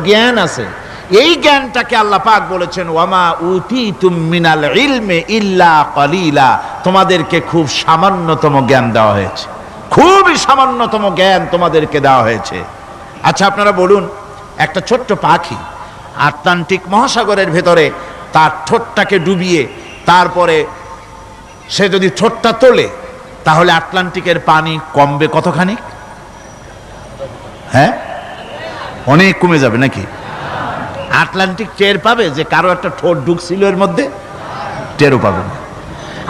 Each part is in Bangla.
জ্ঞান আছে, এই জ্ঞানটাকে আল্লাহ পাক বলেছেন ওয়ামা উতিতুম মিনাল ইলমি ইল্লা কালিলা, তোমাদেরকে খুব সামান্যতম জ্ঞান দেওয়া হয়েছে, খুবই সামান্যতম জ্ঞান তোমাদেরকে দেওয়া হয়েছে। আচ্ছা আপনারা বলুন, একটা ছোট্ট পাখি আটলান্টিক মহাসাগরের ভেতরে তার ঠোঁটটাকে ডুবিয়ে তারপরে সে যদি ঠোঁটটা তোলে তাহলে আটলান্টিকের পানি কমবে কতখানি? হ্যাঁ, অনেক কমে যাবে নাকি? আটলান্টিক টের পাবে যে কারো একটা ঠোঁট ঢুকছিল এর মধ্যে? টেরও পাবে না।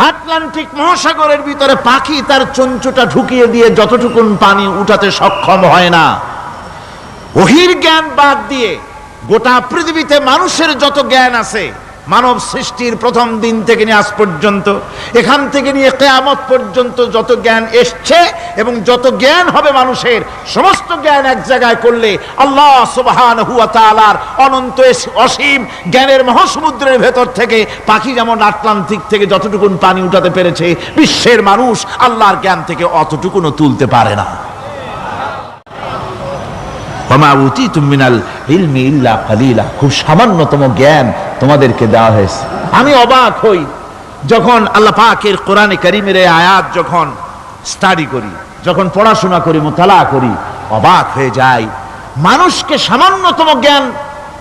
আটলান্টিক মহাসাগরের ভিতরে পাখি তার চঞ্চুটা ঢুকিয়ে দিয়ে যতটুকুন পানি উঠাতে সক্ষম হয় না, ওহির জ্ঞান বাদ দিয়ে গোটা পৃথিবীতে মানুষের যত জ্ঞান আছে, মানব সৃষ্টির প্রথম দিন থেকে নিয়ে আজ পর্যন্ত, এখান থেকে নিয়ে কিয়ামত পর্যন্ত যত জ্ঞান এসছে এবং যত জ্ঞান হবে মানুষের, সমস্ত জ্ঞান এক জায়গায় করলে আল্লাহ সুবহানাহু ওয়া তাআলার অনন্ত অসীম জ্ঞানের মহাসমুদ্রের ভেতর থেকে পাখি যেমন আটলান্টিক থেকে যতটুকুন পানি উঠাতে পেরেছে, বিশ্বের মানুষ আল্লাহর জ্ঞান থেকে অতটুকুনও তুলতে পারে না। ওয়ামা উতিতুম মিনাল ইলমি ইল্লা কালিলা, খুব সামান্যতম জ্ঞান তোমাদেরকে দেওয়া হয়েছে। আমি অবাক হই যখন আল্লাহ পাকের কোরআনে কারীমের এই আয়াত যখন স্টাডি করি, যখন পড়াশোনা করি, মুতালা করি, অবাক হয়ে যাই। মানুষকে সামান্যতম জ্ঞান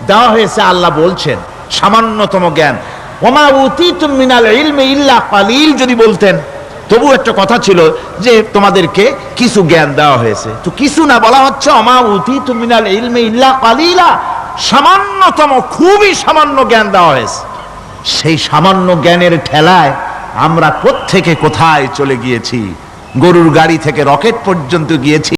দেওয়া হয়েছে, আল্লাহ বলছেন সামান্যতম জ্ঞান। ওয়ামা উতিতুম মিনাল ইলমি ইল্লা কালিল যদি বলতেন তবু একটা কথা ছিল যে তোমাদেরকে কিছু জ্ঞান দেওয়া হয়েছে, তো কিছু না, বলা হচ্ছে ওমা উতিতুম মিনাল ইলমি ইল্লা কালিলা, সামান্যতম, খুবই সামান্য জ্ঞান দেওয়া হয়েছে। সেই সামান্য জ্ঞানের ঠেলায় আমরা কোত্থেকে কোথায় চলে গিয়েছি, গরুর গাড়ি থেকে রকেট পর্যন্ত গিয়েছি।